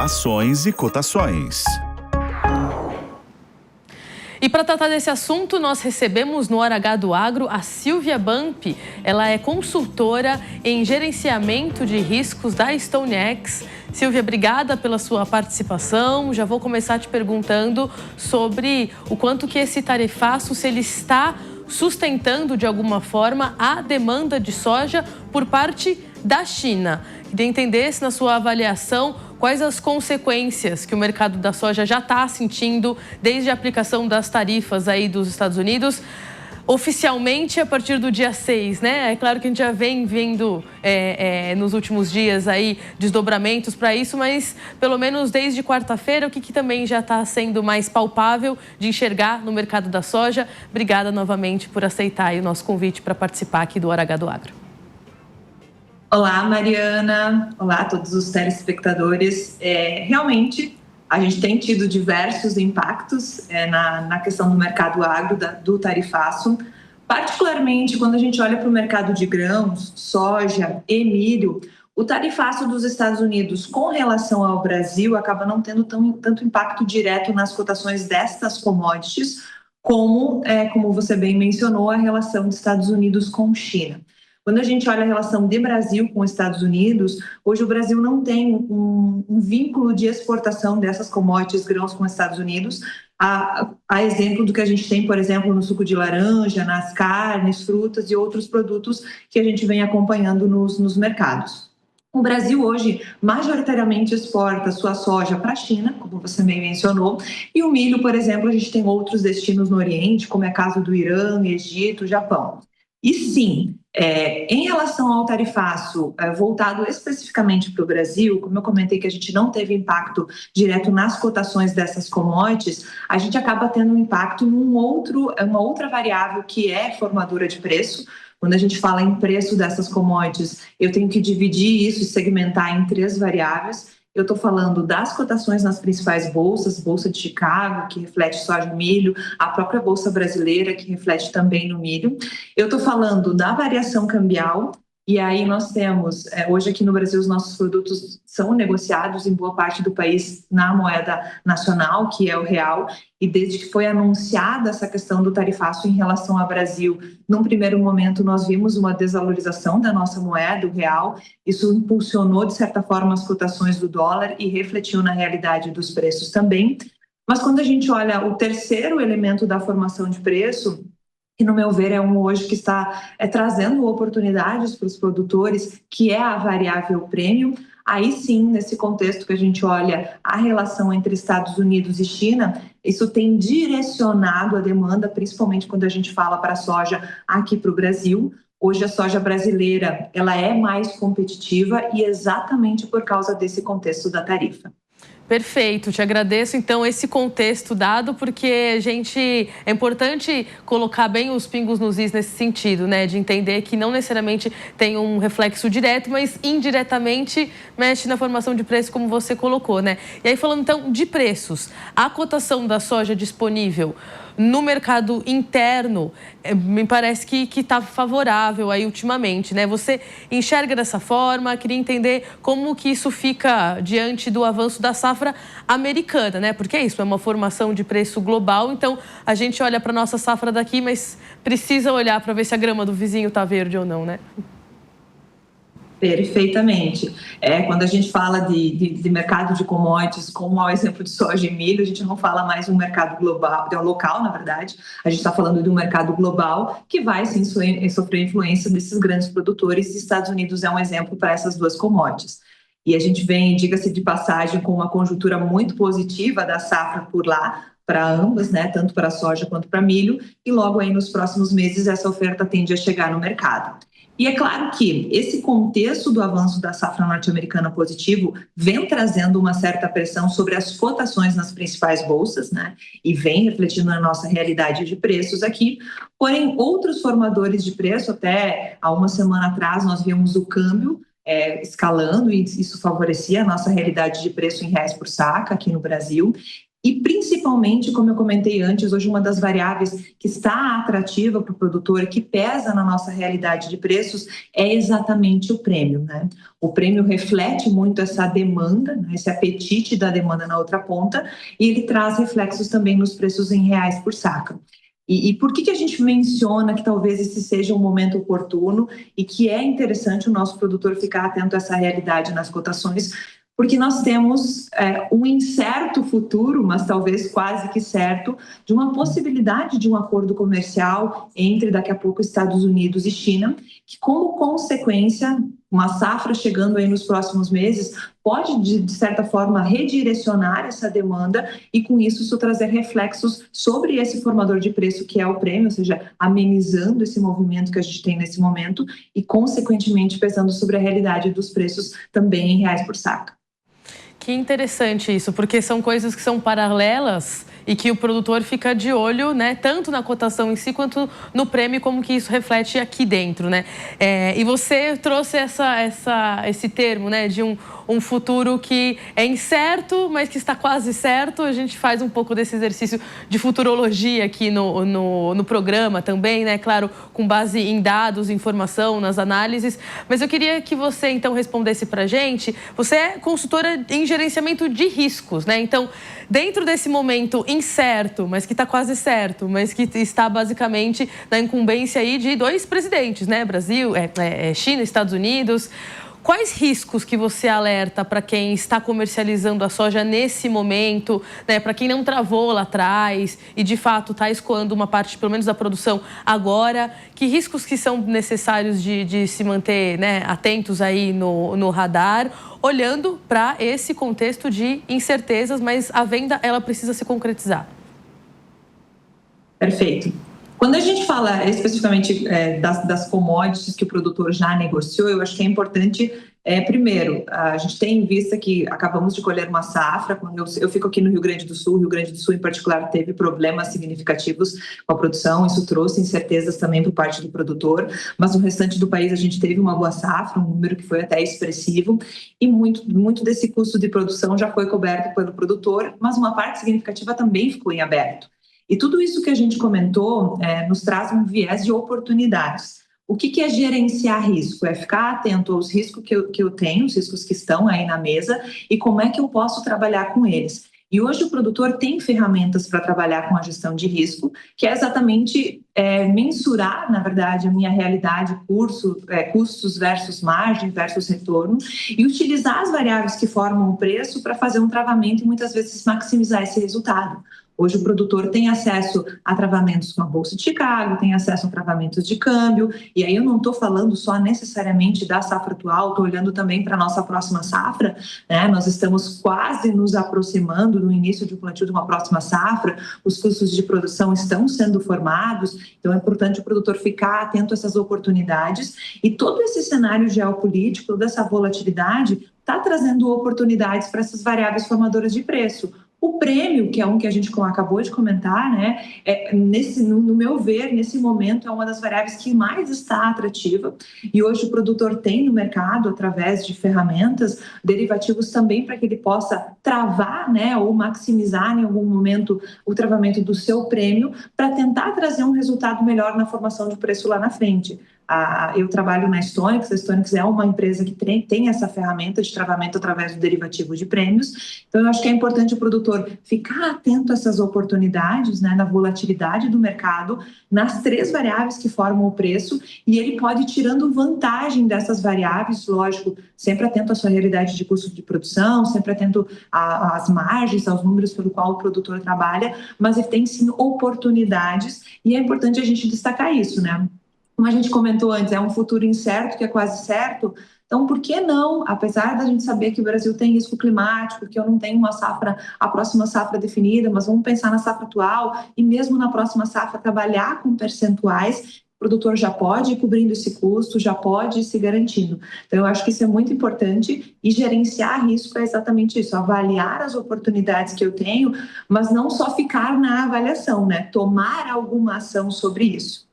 ações e cotações. E para tratar desse assunto, nós recebemos no Hora H do Agro a Silvia Bamp. Ela é consultora em gerenciamento de riscos da StoneX. Silvia, obrigada pela sua participação. Já vou começar te perguntando sobre o quanto que esse tarifaço, se ele está sustentando de alguma forma a demanda de soja por parte da China. Queria entender se na sua avaliação quais as consequências que o mercado da soja já está sentindo desde a aplicação das tarifas aí dos Estados Unidos, oficialmente a partir do dia 6, né? É claro que a gente já vem vendo nos últimos dias aí desdobramentos para isso, mas pelo menos desde quarta-feira, o que também já está sendo mais palpável de enxergar no mercado da soja? Obrigada novamente por aceitar aí o nosso convite para participar aqui do Hora H do Agro. Olá, Mariana. Olá a todos os telespectadores. Realmente, a gente tem tido diversos impactos na questão do mercado agro, do tarifaço, particularmente quando a gente olha para o mercado de grãos, soja e milho. O tarifaço dos Estados Unidos com relação ao Brasil acaba não tendo tanto impacto direto nas cotações destas commodities, como você bem mencionou, a relação dos Estados Unidos com China. Quando a gente olha a relação de Brasil com os Estados Unidos, hoje o Brasil não tem um vínculo de exportação dessas commodities grãos com os Estados Unidos, a exemplo do que a gente tem, por exemplo, no suco de laranja, nas carnes, frutas e outros produtos que a gente vem acompanhando nos mercados. O Brasil hoje majoritariamente exporta sua soja para a China, como você bem mencionou, e o milho, por exemplo, a gente tem outros destinos no Oriente, como é o caso do Irã, Egito, Japão. E sim, em relação ao tarifaço voltado especificamente para o Brasil, como eu comentei que a gente não teve impacto direto nas cotações dessas commodities, a gente acaba tendo um impacto em uma outra variável que é formadora de preço. Quando a gente fala em preço dessas commodities, eu tenho que dividir isso e segmentar em 3 variáveis. Eu estou falando das cotações nas principais bolsas, Bolsa de Chicago, que reflete soja e milho, a própria Bolsa Brasileira, que reflete também no milho. Eu estou falando da variação cambial, e aí nós temos, hoje aqui no Brasil, os nossos produtos são negociados em boa parte do país na moeda nacional, que é o real, e desde que foi anunciada essa questão do tarifaço em relação ao Brasil, num primeiro momento nós vimos uma desvalorização da nossa moeda, o real. Isso impulsionou, de certa forma, as cotações do dólar e refletiu na realidade dos preços também. Mas quando a gente olha o terceiro elemento da formação de preço, que no meu ver é um hoje que está trazendo oportunidades para os produtores, que é a variável prêmio. Aí sim, nesse contexto que a gente olha a relação entre Estados Unidos e China, isso tem direcionado a demanda, principalmente quando a gente fala para a soja aqui para o Brasil. Hoje a soja brasileira ela é mais competitiva e exatamente por causa desse contexto da tarifa. Perfeito, te agradeço então esse contexto dado, porque é importante colocar bem os pingos nos is nesse sentido, né? De entender que não necessariamente tem um reflexo direto, mas indiretamente mexe na formação de preço, como você colocou, né? E aí falando então de preços, a cotação da soja disponível no mercado interno, me parece que está favorável aí ultimamente, né? Você enxerga dessa forma? Queria entender como que isso fica diante do avanço da safra americana, né? Porque é isso, é uma formação de preço global, então a gente olha para a nossa safra daqui, mas precisa olhar para ver se a grama do vizinho está verde ou não, né? Perfeitamente. Quando a gente fala de mercado de commodities, como o exemplo de soja e milho, a gente não fala mais de um mercado global, de um local, na verdade. A gente está falando de um mercado global que vai, sim, sofrer influência desses grandes produtores, e Estados Unidos é um exemplo para essas duas commodities. E a gente vem, diga-se de passagem, com uma conjuntura muito positiva da safra por lá, para ambas, né, tanto para a soja quanto para milho, e logo aí nos próximos meses essa oferta tende a chegar no mercado. E é claro que esse contexto do avanço da safra norte-americana positivo vem trazendo uma certa pressão sobre as cotações nas principais bolsas, né? E vem refletindo na nossa realidade de preços aqui. Porém, outros formadores de preço, até há uma semana atrás, nós vimos o câmbio escalando, e isso favorecia a nossa realidade de preço em reais por saca aqui no Brasil. E principalmente, como eu comentei antes, hoje uma das variáveis que está atrativa para o produtor, que pesa na nossa realidade de preços, é exatamente o prêmio, né? O prêmio reflete muito essa demanda, né? Esse apetite da demanda na outra ponta, e ele traz reflexos também nos preços em reais por saca. E por que a gente menciona que talvez esse seja um momento oportuno e que é interessante o nosso produtor ficar atento a essa realidade nas cotações? Porque nós temos um incerto futuro, mas talvez quase que certo, de uma possibilidade de um acordo comercial entre, daqui a pouco, Estados Unidos e China, que, como consequência, uma safra chegando aí nos próximos meses, pode, de certa forma, redirecionar essa demanda e, com isso trazer reflexos sobre esse formador de preço, que é o prêmio, ou seja, amenizando esse movimento que a gente tem nesse momento e, consequentemente, pesando sobre a realidade dos preços também em reais por saca. Que interessante isso, porque são coisas que são paralelas e que o produtor fica de olho, né, tanto na cotação em si quanto no prêmio, como que isso reflete aqui dentro, né? E você trouxe esse termo, né, de um futuro que é incerto, mas que está quase certo. A gente faz um pouco desse exercício de futurologia aqui no programa também, né? Claro, com base em dados, informação, nas análises. Mas eu queria que você, então, respondesse para a gente. Você é consultora em gerenciamento de riscos, né? Então, dentro desse momento incerto, mas que está quase certo, mas que está basicamente na incumbência aí de dois presidentes, né? Brasil, China, Estados Unidos. Quais riscos que você alerta para quem está comercializando a soja nesse momento, né? Para quem não travou lá atrás e, de fato, está escoando uma parte, pelo menos, da produção agora? Que riscos que são necessários de se manter, né, atentos aí no radar, olhando para esse contexto de incertezas, mas a venda ela precisa se concretizar? Perfeito. Quando a gente fala especificamente das commodities que o produtor já negociou, eu acho que é importante, primeiro, a gente tem em vista que acabamos de colher uma safra. Quando eu fico aqui no Rio Grande do Sul em particular teve problemas significativos com a produção, isso trouxe incertezas também por parte do produtor, mas no restante do país a gente teve uma boa safra, um número que foi até expressivo, e muito desse custo de produção já foi coberto pelo produtor, mas uma parte significativa também ficou em aberto. E tudo isso que a gente comentou nos traz um viés de oportunidades. O que é gerenciar risco? É ficar atento aos riscos que eu tenho, os riscos que estão aí na mesa, e como é que eu posso trabalhar com eles. E hoje o produtor tem ferramentas para trabalhar com a gestão de risco, que é exatamente mensurar, na verdade, a minha realidade, custos versus margem versus retorno, e utilizar as variáveis que formam o preço para fazer um travamento e muitas vezes maximizar esse resultado. Hoje o produtor tem acesso a travamentos com a Bolsa de Chicago, tem acesso a travamentos de câmbio, e aí eu não estou falando só necessariamente da safra atual, estou olhando também para a nossa próxima safra, né? Nós estamos quase nos aproximando no início de um plantio de uma próxima safra, os custos de produção estão sendo formados, então é importante o produtor ficar atento a essas oportunidades, e todo esse cenário geopolítico, toda essa volatilidade, está trazendo oportunidades para essas variáveis formadoras de preço. O prêmio, que é um que a gente acabou de comentar, né, no meu ver, nesse momento, é uma das variáveis que mais está atrativa, e hoje o produtor tem no mercado, através de ferramentas, derivativos também para que ele possa travar, né, ou maximizar em algum momento o travamento do seu prêmio para tentar trazer um resultado melhor na formação de preço lá na frente. Eu trabalho na Stonex. A Stonex é uma empresa que tem essa ferramenta de travamento através do derivativo de prêmios. Então, eu acho que é importante o produtor ficar atento a essas oportunidades, né, na volatilidade do mercado, nas três variáveis que formam o preço, e ele pode ir tirando vantagem dessas variáveis, lógico, sempre atento à sua realidade de custo de produção, sempre atento às margens, aos números pelo qual o produtor trabalha, mas ele tem sim oportunidades, e é importante a gente destacar isso, né? Como a gente comentou antes, é um futuro incerto que é quase certo. Então, por que não, apesar da gente saber que o Brasil tem risco climático, que eu não tenho a próxima safra definida, mas vamos pensar na safra atual e mesmo na próxima safra trabalhar com percentuais, o produtor já pode ir cobrindo esse custo, já pode ir se garantindo. Então, eu acho que isso é muito importante, e gerenciar risco é exatamente isso, avaliar as oportunidades que eu tenho, mas não só ficar na avaliação, né? Tomar alguma ação sobre isso.